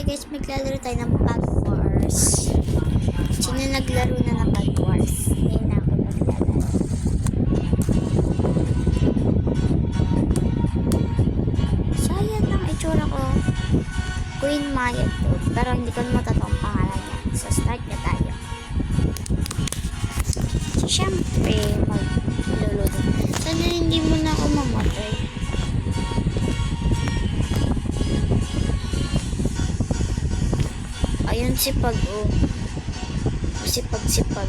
guys, maglalaro tayo ng Pag Wars. Sino naglaro na ng Pag Wars? Ngayon na ako maglalaro. So, ayan ang itsura ko. Queen Maya to. Pero hindi ko matatong pangalan niya. So, start na tayo. So, syempre, magluluto. Sana hindi mo na ako mamatay. Ayun, sipag, oh. Sipag-sipag.